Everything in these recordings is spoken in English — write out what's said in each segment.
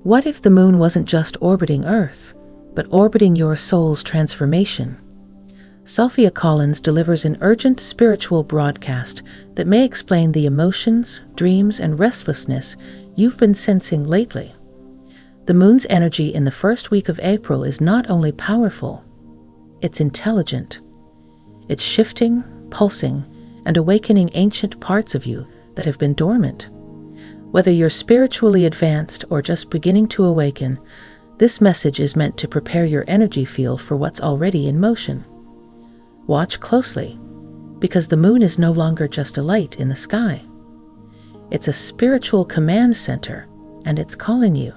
What if the moon wasn't just orbiting Earth, but orbiting your soul's transformation? Sophia delivers an urgent spiritual broadcast that may explain the emotions, dreams, and restlessness you've been sensing lately. The moon's energy in the first week of April is not only powerful, it's intelligent. It's shifting, pulsing, and awakening ancient parts of you that have been dormant. Whether you're spiritually advanced or just beginning to awaken, this message is meant to prepare your energy field for what's already in motion. Watch closely, because the moon is no longer just a light in the sky. It's a spiritual command center, and it's calling you.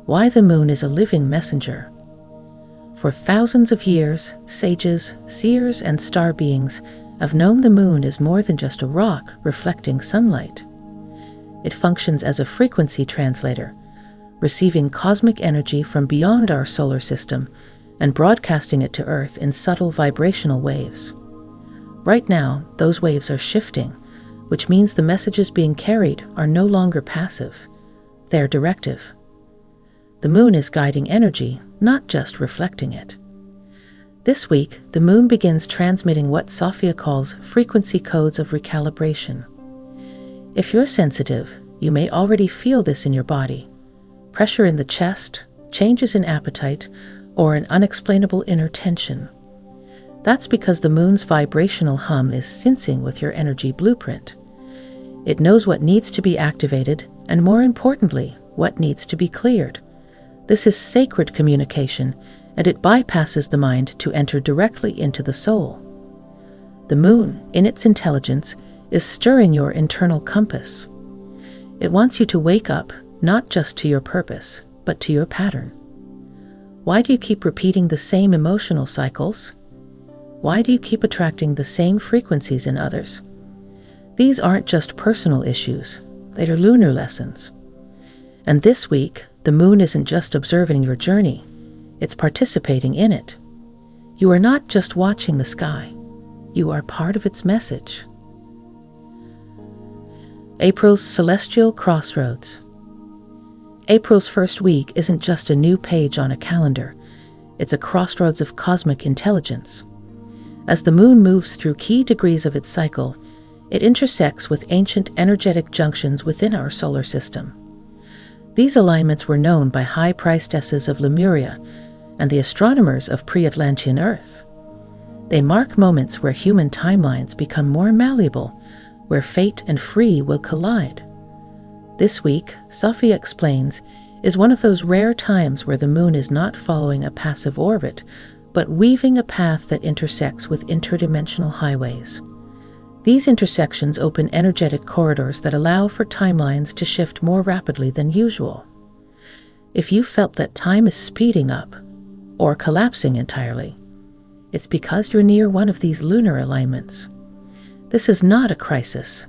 Why the moon is a living messenger. For thousands of years, sages, seers, and star beings have known the moon is more than just a rock reflecting sunlight. It functions as a frequency translator, receiving cosmic energy from beyond our solar system and broadcasting it to Earth in subtle vibrational waves. Right now, those waves are shifting, which means the messages being carried are no longer passive. They're directive. The moon is guiding energy, not just reflecting it. This week, the moon begins transmitting what Sophia calls frequency codes of recalibration. If you're sensitive, you may already feel this in your body. Pressure in the chest, changes in appetite, or an unexplainable inner tension. That's because the moon's vibrational hum is syncing with your energy blueprint. It knows what needs to be activated, and more importantly, what needs to be cleared. This is sacred communication, and it bypasses the mind to enter directly into the soul. The moon, in its intelligence, is stirring your internal compass. It wants you to wake up, not just to your purpose, but to your pattern. Why do you keep repeating the same emotional cycles? Why do you keep attracting the same frequencies in others? These aren't just personal issues, they are lunar lessons. And this week, the moon isn't just observing your journey, it's participating in it. You are not just watching the sky, you are part of its message. April's celestial crossroads. April's first week isn't just a new page on a calendar, it's a crossroads of cosmic intelligence. As the moon moves through key degrees of its cycle, it intersects with ancient energetic junctions within our solar system. These alignments were known by high priestesses of Lemuria and the astronomers of pre-Atlantean Earth. They mark moments where human timelines become more malleable, where fate and free will collide. This week, Sophia explains, is one of those rare times where the moon is not following a passive orbit, but weaving a path that intersects with interdimensional highways. These intersections open energetic corridors that allow for timelines to shift more rapidly than usual. If you felt that time is speeding up or collapsing entirely, it's because you're near one of these lunar alignments. This is not a crisis,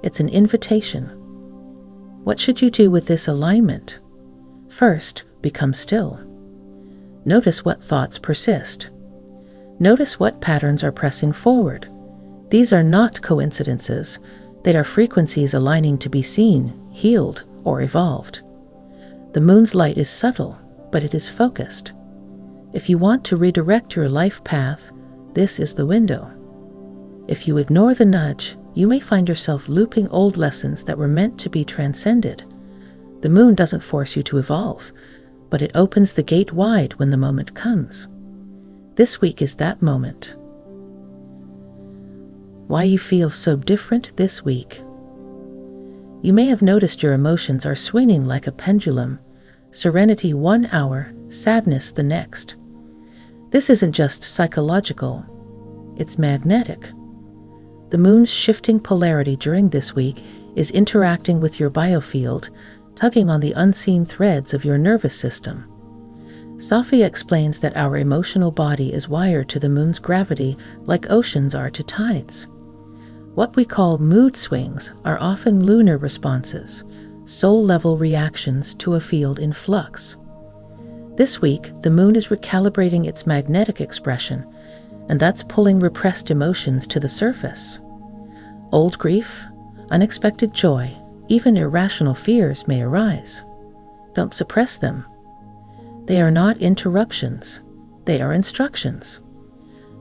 it's an invitation. What should you do with this alignment? First, become still. Notice what thoughts persist. Notice what patterns are pressing forward. These are not coincidences. They are frequencies aligning to be seen, healed, or evolved. The moon's light is subtle, but it is focused. If you want to redirect your life path, this is the window. If you ignore the nudge, you may find yourself looping old lessons that were meant to be transcended. The moon doesn't force you to evolve, but it opens the gate wide when the moment comes. This week is that moment. Why you feel so different this week. You may have noticed your emotions are swinging like a pendulum, serenity 1 hour, sadness the next. This isn't just psychological, it's magnetic. The moon's shifting polarity during this week is interacting with your biofield, tugging on the unseen threads of your nervous system. Sophia explains that our emotional body is wired to the moon's gravity like oceans are to tides. What we call mood swings are often lunar responses, soul-level reactions to a field in flux. This week, the moon is recalibrating its magnetic expression, and that's pulling repressed emotions to the surface. Old grief, unexpected joy, even irrational fears may arise. Don't suppress them. They are not interruptions. They are instructions.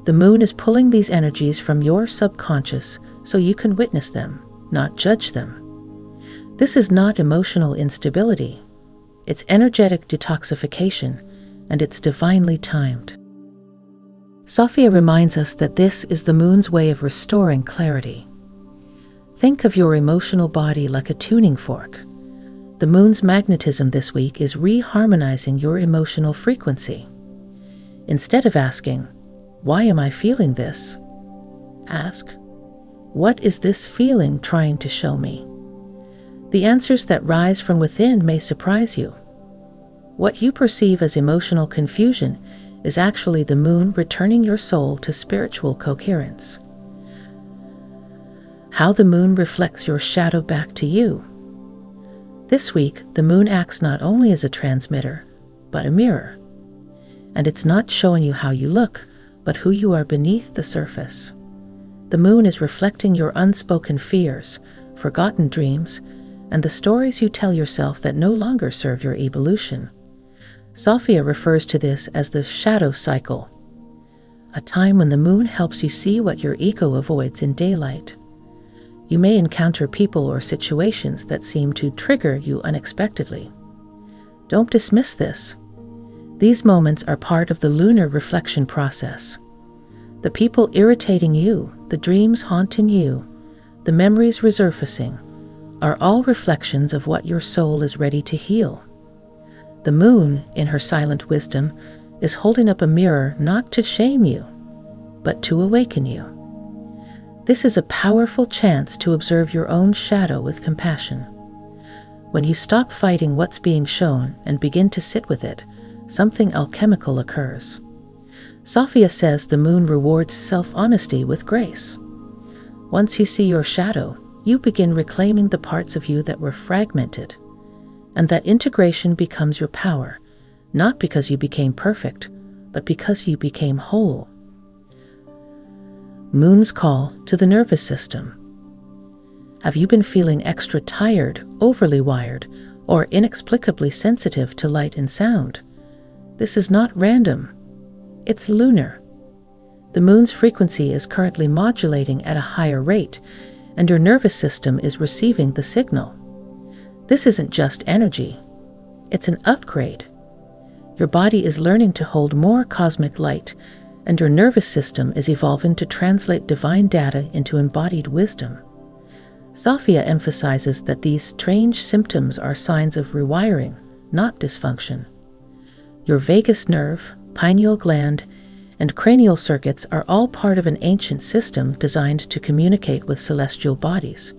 The moon is pulling these energies from your subconscious so you can witness them, not judge them. This is not emotional instability. It's energetic detoxification, and it's divinely timed. Sophia reminds us that this is the moon's way of restoring clarity. Think of your emotional body like a tuning fork. The moon's magnetism this week is reharmonizing your emotional frequency. Instead of asking, "Why am I feeling this?" ask, "What is this feeling trying to show me?" The answers that rise from within may surprise you. What you perceive as emotional confusion is actually the moon returning your soul to spiritual coherence. How the moon reflects your shadow back to you. This week, the moon acts not only as a transmitter, but a mirror. And it's not showing you how you look, but who you are beneath the surface. The moon is reflecting your unspoken fears, forgotten dreams, and the stories you tell yourself that no longer serve your evolution. Sophia refers to this as the shadow cycle, a time when the moon helps you see what your ego avoids in daylight. You may encounter people or situations that seem to trigger you unexpectedly. Don't dismiss this. These moments are part of the lunar reflection process. The people irritating you, the dreams haunting you, the memories resurfacing, are all reflections of what your soul is ready to heal. The moon, in her silent wisdom, is holding up a mirror not to shame you, but to awaken you. This is a powerful chance to observe your own shadow with compassion. When you stop fighting what's being shown and begin to sit with it, something alchemical occurs. Sophia says the moon rewards self-honesty with grace. Once you see your shadow, you begin reclaiming the parts of you that were fragmented. And that integration becomes your power, not because you became perfect, but because you became whole. Moon's call to the nervous system. Have you been feeling extra tired, overly wired, or inexplicably sensitive to light and sound? This is not random. It's lunar. The moon's frequency is currently modulating at a higher rate, and your nervous system is receiving the signal. This isn't just energy. It's an upgrade. Your body is learning to hold more cosmic light, and your nervous system is evolving to translate divine data into embodied wisdom. Sophia emphasizes that these strange symptoms are signs of rewiring, not dysfunction. Your vagus nerve, pineal gland, and cranial circuits are all part of an ancient system designed to communicate with celestial bodies.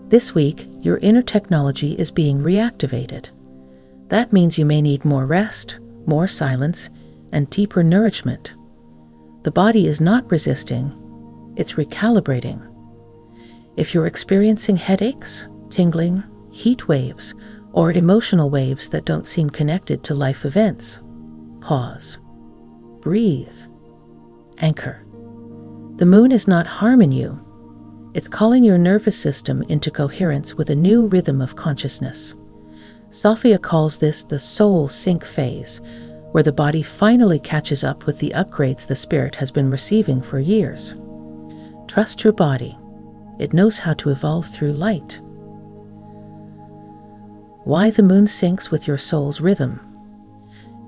This week, your inner technology is being reactivated. That means you may need more rest, more silence, and deeper nourishment. The body is not resisting, it's recalibrating. If you're experiencing headaches, tingling, heat waves, or emotional waves that don't seem connected to life events, pause. Breathe. Anchor. The moon is not harming you. It's calling your nervous system into coherence with a new rhythm of consciousness. Sophia calls this the soul sync phase, where the body finally catches up with the upgrades the spirit has been receiving for years. Trust your body. It knows how to evolve through light. Why the moon syncs with your soul's rhythm.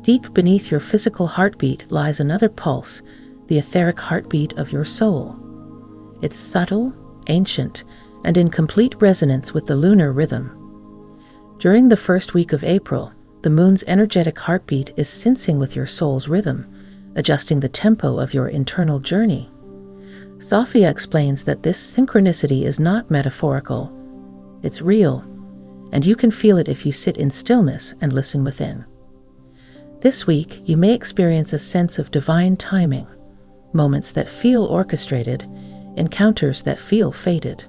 Deep beneath your physical heartbeat lies another pulse, the etheric heartbeat of your soul. It's subtle, ancient, and in complete resonance with the lunar rhythm. During the first week of April, the moon's energetic heartbeat is syncing with your soul's rhythm, adjusting the tempo of your internal journey. Sophia explains that this synchronicity is not metaphorical. It's real, and you can feel it if you sit in stillness and listen within. This week, you may experience a sense of divine timing, moments that feel orchestrated, encounters that feel fated.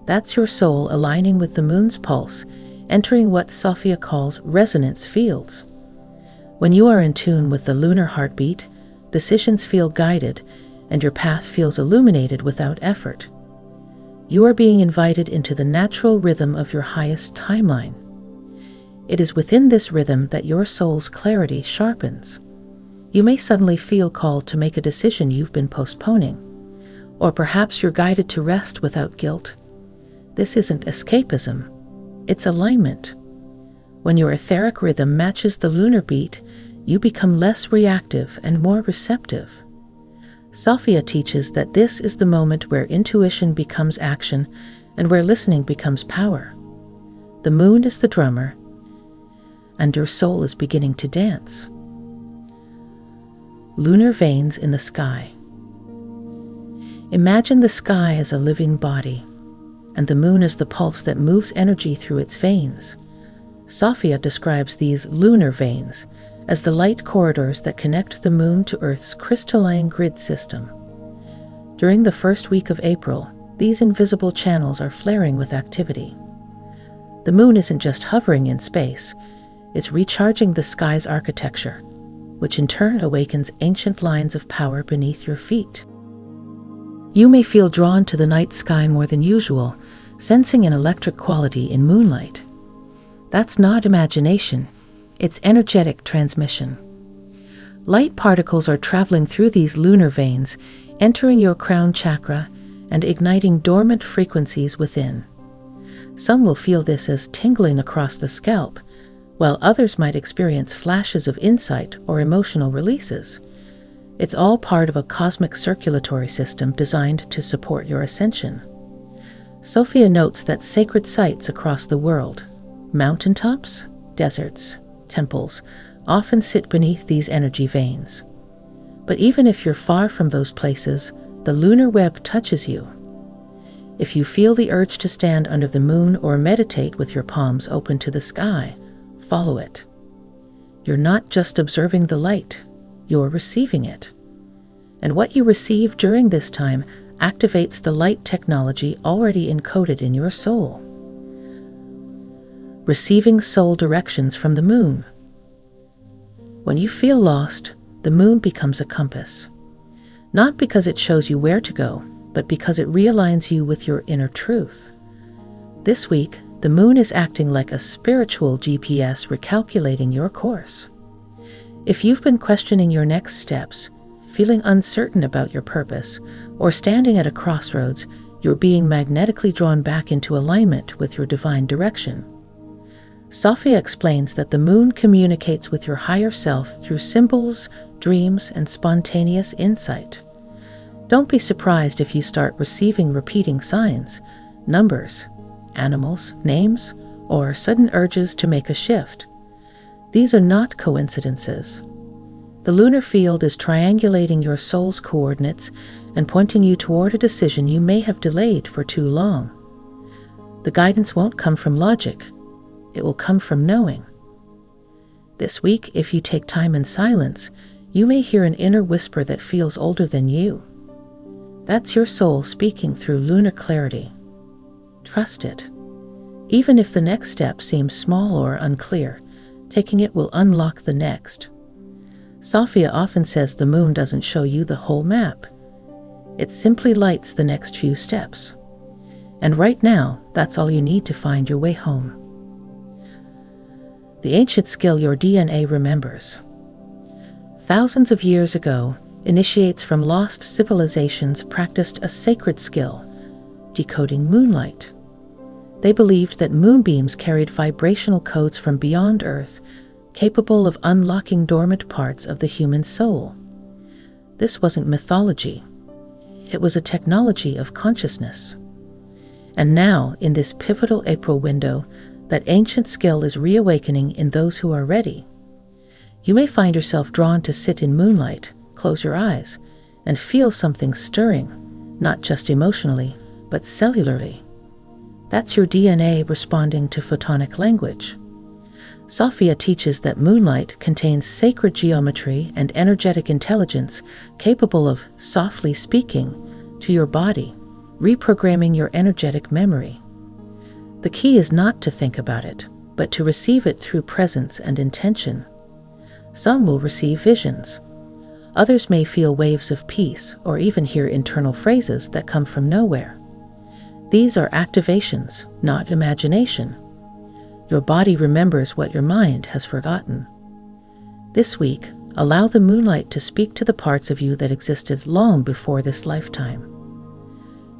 That's your soul aligning with the moon's pulse, entering what Sophia calls resonance fields. When you are in tune with the lunar heartbeat, decisions feel guided, and your path feels illuminated without effort. You are being invited into the natural rhythm of your highest timeline. It is within this rhythm that your soul's clarity sharpens. You may suddenly feel called to make a decision you've been postponing, or perhaps you're guided to rest without guilt. This isn't escapism, it's alignment. When your etheric rhythm matches the lunar beat, you become less reactive and more receptive. Sophia teaches that this is the moment where intuition becomes action and where listening becomes power. The moon is the drummer, and your soul is beginning to dance. Lunar veins in the sky. Imagine the sky as a living body, and the moon as the pulse that moves energy through its veins. Sophia describes these lunar veins as the light corridors that connect the moon to Earth's crystalline grid system. During the first week of April, these invisible channels are flaring with activity. The moon isn't just hovering in space, it's recharging the sky's architecture, which in turn awakens ancient lines of power beneath your feet. You may feel drawn to the night sky more than usual, sensing an electric quality in moonlight. That's not imagination, it's energetic transmission. Light particles are traveling through these lunar veins, entering your crown chakra and igniting dormant frequencies within. Some will feel this as tingling across the scalp, while others might experience flashes of insight or emotional releases. It's all part of a cosmic circulatory system designed to support your ascension. Sophia notes that sacred sites across the world, mountaintops, deserts, temples, often sit beneath these energy veins. But even if you're far from those places, the lunar web touches you. If you feel the urge to stand under the moon or meditate with your palms open to the sky, follow it. You're not just observing the light, you're receiving it. And what you receive during this time activates the light technology already encoded in your soul. Receiving soul directions from the moon. When you feel lost, the moon becomes a compass. Not because it shows you where to go, but because it realigns you with your inner truth. This week, the moon is acting like a spiritual GPS recalculating your course. If you've been questioning your next steps, feeling uncertain about your purpose, or standing at a crossroads, you're being magnetically drawn back into alignment with your divine direction. Sophia explains that the moon communicates with your higher self through symbols, dreams, and spontaneous insight. Don't be surprised if you start receiving repeating signs, numbers, animals, names, or sudden urges to make a shift. These are not coincidences. The lunar field is triangulating your soul's coordinates and pointing you toward a decision you may have delayed for too long. The guidance won't come from logic. It will come from knowing. This week, if you take time in silence, you may hear an inner whisper that feels older than you. That's your soul speaking through lunar clarity. Trust it. Even if the next step seems small or unclear, taking it will unlock the next. Sophia often says the moon doesn't show you the whole map. It simply lights the next few steps. And right now, that's all you need to find your way home. The ancient skill your DNA remembers. Thousands of years ago, initiates from lost civilizations practiced a sacred skill, decoding moonlight. They believed that moonbeams carried vibrational codes from beyond Earth, capable of unlocking dormant parts of the human soul. This wasn't mythology. It was a technology of consciousness. And now, in this pivotal April window, that ancient skill is reawakening in those who are ready. You may find yourself drawn to sit in moonlight, close your eyes, and feel something stirring, not just emotionally, but cellularly. That's your DNA responding to photonic language. Sophia teaches that moonlight contains sacred geometry and energetic intelligence capable of softly speaking to your body, reprogramming your energetic memory. The key is not to think about it, but to receive it through presence and intention. Some will receive visions. Others may feel waves of peace or even hear internal phrases that come from nowhere. These are activations, not imagination. Your body remembers what your mind has forgotten. This week, allow the moonlight to speak to the parts of you that existed long before this lifetime.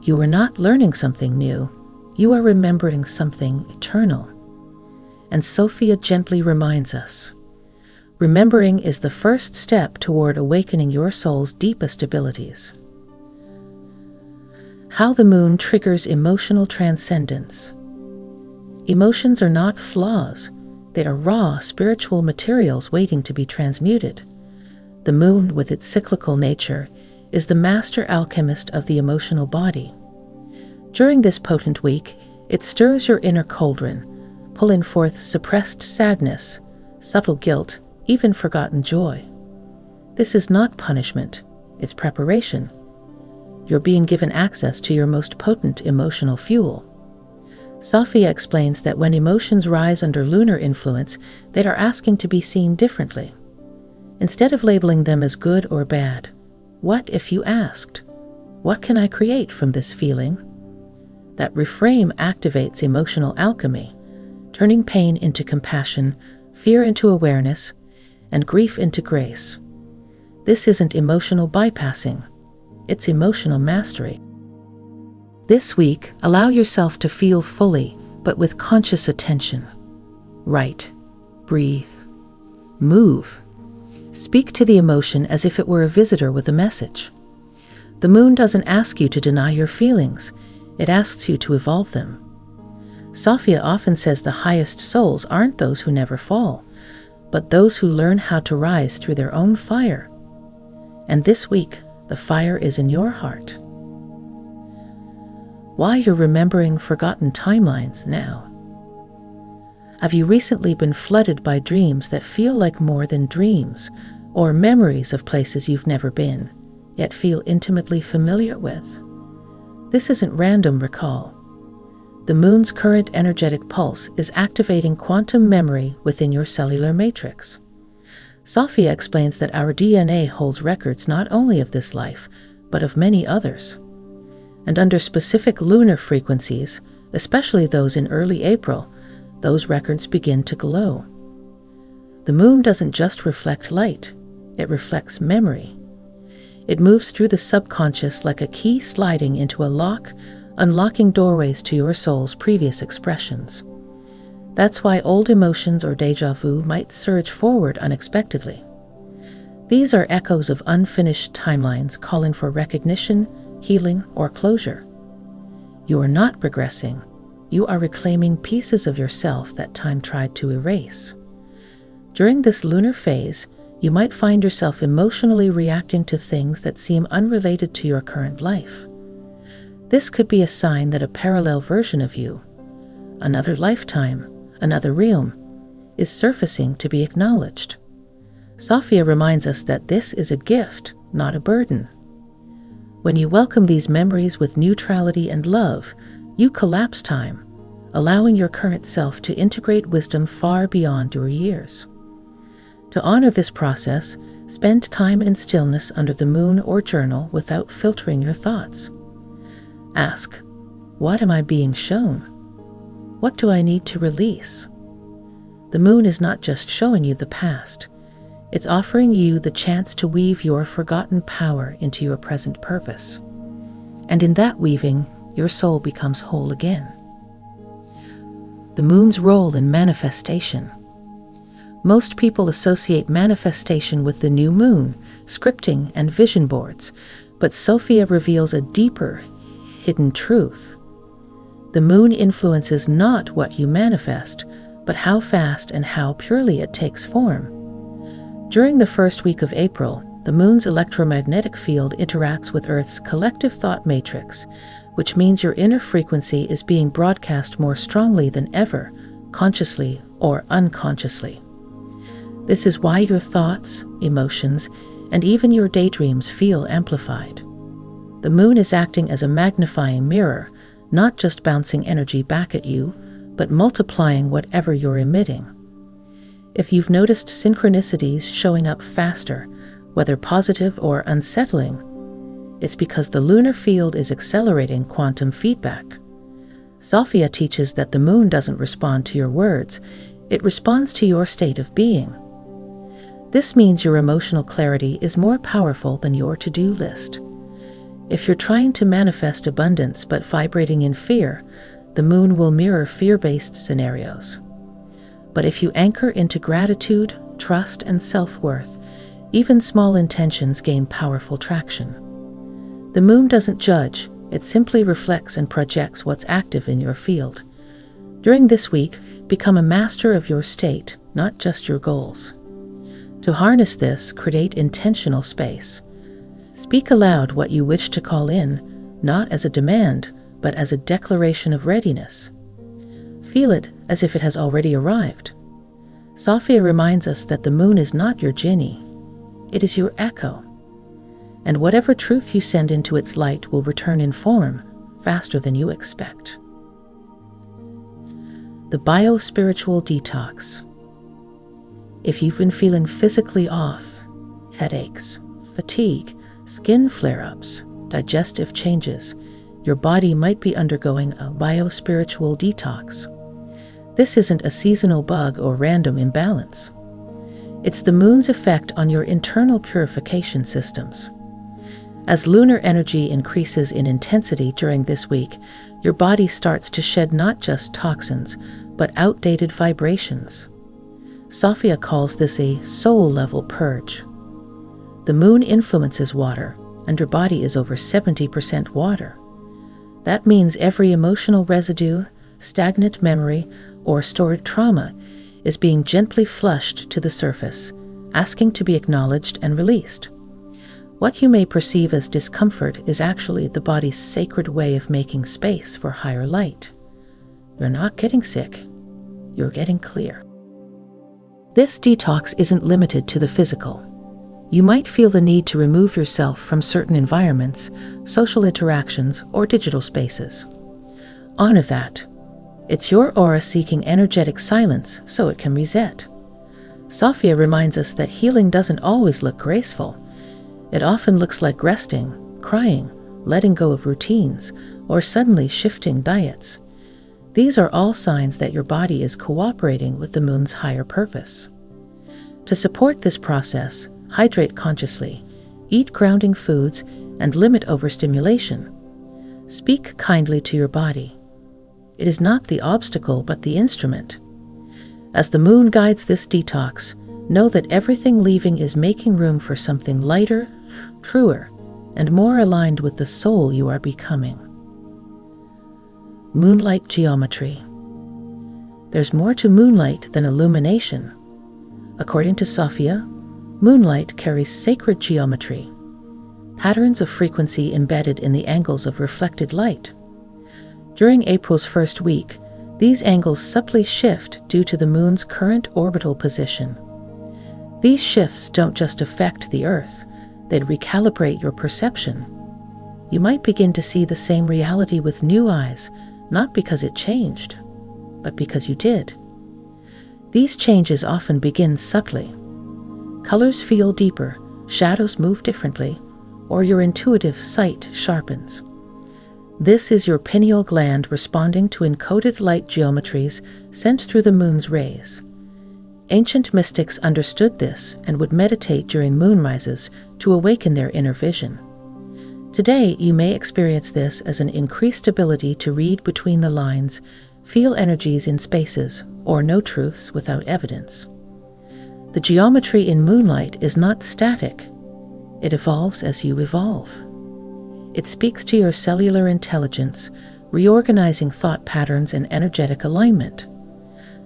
You are not learning something new, you are remembering something eternal. And Sophia gently reminds us, remembering is the first step toward awakening your soul's deepest abilities. How the moon triggers emotional transcendence. Emotions are not flaws, they are raw spiritual materials waiting to be transmuted. The moon, with its cyclical nature, is the master alchemist of the emotional body. During this potent week, it stirs your inner cauldron, pulling forth suppressed sadness, subtle guilt, even forgotten joy. This is not punishment, it's preparation. You're being given access to your most potent emotional fuel. Sophia explains that when emotions rise under lunar influence, they are asking to be seen differently. Instead of labeling them as good or bad, what if you asked, what can I create from this feeling? That reframe activates emotional alchemy, turning pain into compassion, fear into awareness, and grief into grace. This isn't emotional bypassing, it's emotional mastery. This week, allow yourself to feel fully, but with conscious attention. Write, breathe, move. Speak to the emotion as if it were a visitor with a message. The moon doesn't ask you to deny your feelings, it asks you to evolve them. Sophia often says the highest souls aren't those who never fall, but those who learn how to rise through their own fire. And this week, the fire is in your heart. Why you're remembering forgotten timelines now. Have you recently been flooded by dreams that feel like more than dreams, or memories of places you've never been, yet feel intimately familiar with? This isn't random recall. The moon's current energetic pulse is activating quantum memory within your cellular matrix. Sophia explains that our DNA holds records not only of this life, but of many others. And under specific lunar frequencies, especially those in early April, those records begin to glow. The moon doesn't just reflect light, it reflects memory. It moves through the subconscious like a key sliding into a lock, unlocking doorways to your soul's previous expressions. That's why old emotions or déjà vu might surge forward unexpectedly. These are echoes of unfinished timelines calling for recognition, healing, or closure. You are not regressing. You are reclaiming pieces of yourself that time tried to erase. During this lunar phase, you might find yourself emotionally reacting to things that seem unrelated to your current life. This could be a sign that a parallel version of you, another lifetime, another realm, is surfacing to be acknowledged. Sophia reminds us that this is a gift, not a burden. When you welcome these memories with neutrality and love, you collapse time, allowing your current self to integrate wisdom far beyond your years. To honor this process, spend time in stillness under the moon or journal without filtering your thoughts. Ask, what am I being shown? What do I need to release? The moon is not just showing you the past, it's offering you the chance to weave your forgotten power into your present purpose. And in that weaving, your soul becomes whole again. The moon's role in manifestation. Most people associate manifestation with the new moon, scripting, and vision boards, but Sophia reveals a deeper, hidden truth. The moon influences not what you manifest, but how fast and how purely it takes form. During the first week of April, the moon's electromagnetic field interacts with Earth's collective thought matrix, which means your inner frequency is being broadcast more strongly than ever, consciously or unconsciously. This is why your thoughts, emotions, and even your daydreams feel amplified. The moon is acting as a magnifying mirror, not just bouncing energy back at you, but multiplying whatever you're emitting. If you've noticed synchronicities showing up faster, whether positive or unsettling, it's because the lunar field is accelerating quantum feedback. Sophia teaches that the moon doesn't respond to your words, it responds to your state of being. This means your emotional clarity is more powerful than your to-do list. If you're trying to manifest abundance but vibrating in fear, the moon will mirror fear-based scenarios. But if you anchor into gratitude, trust, and self-worth, even small intentions gain powerful traction. The moon doesn't judge, it simply reflects and projects what's active in your field. During this week, become a master of your state, not just your goals. To harness this, create intentional space. Speak aloud what you wish to call in, not as a demand, but as a declaration of readiness. Feel it as if it has already arrived. Sophia reminds us that the moon is not your genie, it is your echo. And whatever truth you send into its light will return in form faster than you expect. The Biospiritual detox. If you've been feeling physically off, headaches, fatigue, skin flare-ups, digestive changes, your body might be undergoing a biospiritual detox. This isn't a seasonal bug or random imbalance. It's the moon's effect on your internal purification systems. As lunar energy increases in intensity during this week, your body starts to shed not just toxins, but outdated vibrations. Sophia calls this a soul-level purge. The moon influences water, and your body is over 70% water. That means every emotional residue, stagnant memory, or stored trauma is being gently flushed to the surface, asking to be acknowledged and released. What you may perceive as discomfort is actually the body's sacred way of making space for higher light. You're not getting sick, you're getting clear. This detox isn't limited to the physical. You might feel the need to remove yourself from certain environments, social interactions, or digital spaces. Honor that. It's your aura seeking energetic silence so it can reset. Sophia reminds us that healing doesn't always look graceful. It often looks like resting, crying, letting go of routines, or suddenly shifting diets. These are all signs that your body is cooperating with the moon's higher purpose. To support this process, hydrate consciously, eat grounding foods, and limit overstimulation. Speak kindly to your body. It is not the obstacle but the instrument. As the moon guides this detox, know that everything leaving is making room for something lighter, truer, and more aligned with the soul you are becoming. Moonlight geometry. There's more to moonlight than illumination. According to Sophia, moonlight carries sacred geometry, patterns of frequency embedded in the angles of reflected light. During April's first week, these angles subtly shift due to the moon's current orbital position. These shifts don't just affect the Earth, they recalibrate your perception. You might begin to see the same reality with new eyes, not because it changed, but because you did. These changes often begin subtly. Colors feel deeper, shadows move differently, or your intuitive sight sharpens. This is your pineal gland responding to encoded light geometries sent through the moon's rays. Ancient mystics understood this and would meditate during moonrises to awaken their inner vision. Today, you may experience this as an increased ability to read between the lines, feel energies in spaces, or know truths without evidence. The geometry in moonlight is not static. It evolves as you evolve. It speaks to your cellular intelligence, reorganizing thought patterns and energetic alignment.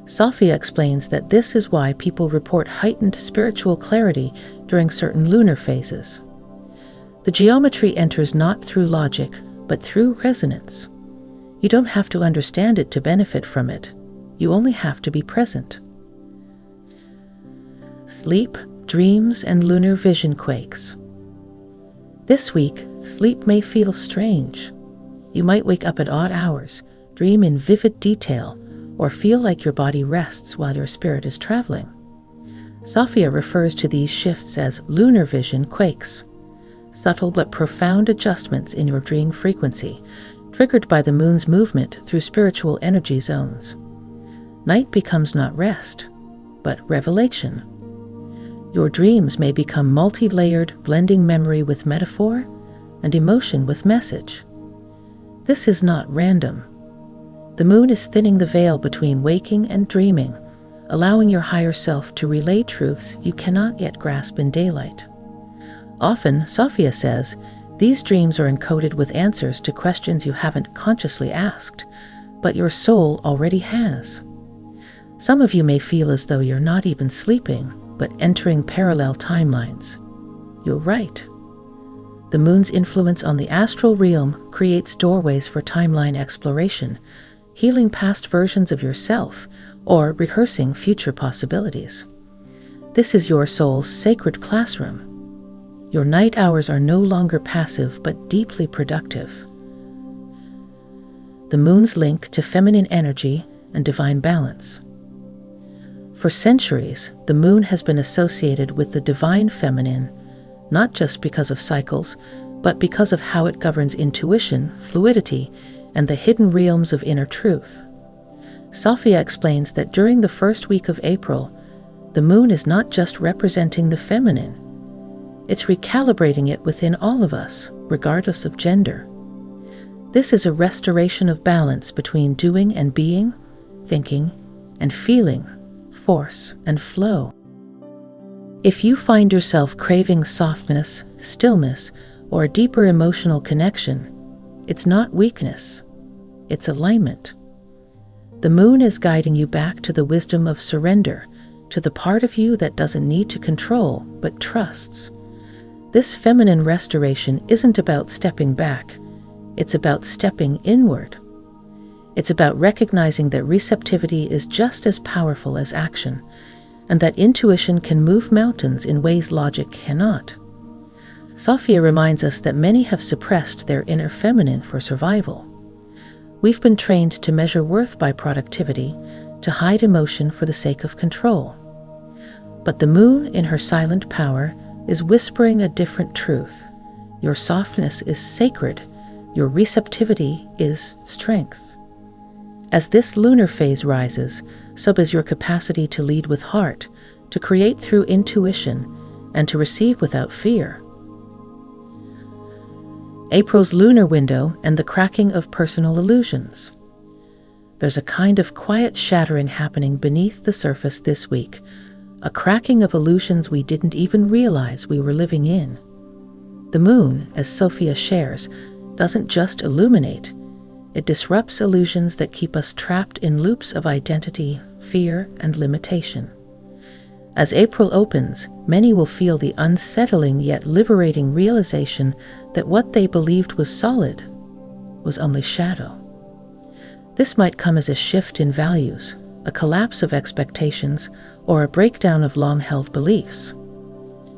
Sophia explains that this is why people report heightened spiritual clarity during certain lunar phases. The geometry enters not through logic, but through resonance. You don't have to understand it to benefit from it. You only have to be present. Sleep, dreams, and lunar vision quakes. This week, sleep may feel strange. You might wake up at odd hours, dream in vivid detail, or feel like your body rests while your spirit is traveling. Sophia refers to these shifts as lunar vision quakes, subtle but profound adjustments in your dream frequency, triggered by the moon's movement through spiritual energy zones. Night becomes not rest, but revelation. Your dreams may become multi-layered, blending memory with metaphor and emotion with message. This is not random. The moon is thinning the veil between waking and dreaming, allowing your higher self to relay truths you cannot yet grasp in daylight. Often, Sophia says, these dreams are encoded with answers to questions you haven't consciously asked, but your soul already has. Some of you may feel as though you're not even sleeping, but entering parallel timelines. You're right. The moon's influence on the astral realm creates doorways for timeline exploration, healing past versions of yourself, or rehearsing future possibilities. This is your soul's sacred classroom. Your night hours are no longer passive but deeply productive. The moon's link to feminine energy and divine balance. For centuries, the moon has been associated with the divine feminine, not just because of cycles, but because of how it governs intuition, fluidity, and the hidden realms of inner truth. Sophia explains that during the first week of April, the moon is not just representing the feminine, it's recalibrating it within all of us, regardless of gender. This is a restoration of balance between doing and being, thinking and feeling, force and flow. If you find yourself craving softness, stillness, or a deeper emotional connection, it's not weakness, it's alignment. The moon is guiding you back to the wisdom of surrender, to the part of you that doesn't need to control, but trusts. This feminine restoration isn't about stepping back, it's about stepping inward. It's about recognizing that receptivity is just as powerful as action, and that intuition can move mountains in ways logic cannot. Sophia reminds us that many have suppressed their inner feminine for survival. We've been trained to measure worth by productivity, to hide emotion for the sake of control. But the moon, in her silent power, is whispering a different truth. Your softness is sacred. Your receptivity is strength. As this lunar phase rises, so does your capacity to lead with heart, to create through intuition, and to receive without fear. April's lunar window and the cracking of personal illusions. There's a kind of quiet shattering happening beneath the surface this week, a cracking of illusions we didn't even realize we were living in. The moon, as Sophia shares, doesn't just illuminate, it disrupts illusions that keep us trapped in loops of identity, fear, and limitation. As April opens, many will feel the unsettling yet liberating realization that what they believed was solid was only shadow. This might come as a shift in values, a collapse of expectations, or a breakdown of long-held beliefs.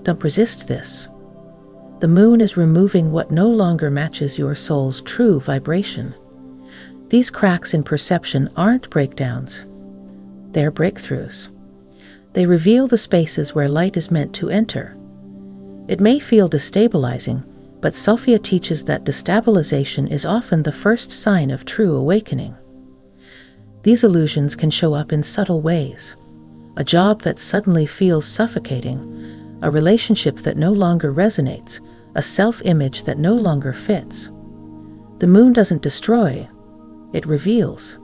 Don't resist this. The moon is removing what no longer matches your soul's true vibration. These cracks in perception aren't breakdowns, they're breakthroughs. They reveal the spaces where light is meant to enter. It may feel destabilizing, but Sophia teaches that destabilization is often the first sign of true awakening. These illusions can show up in subtle ways. A job that suddenly feels suffocating, a relationship that no longer resonates, a self-image that no longer fits. The moon doesn't destroy, it reveals.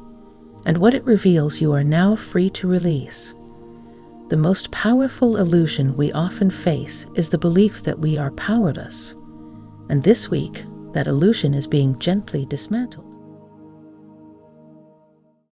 And what it reveals you are now free to release. The most powerful illusion we often face is the belief that we are powerless. And this week, that illusion is being gently dismantled.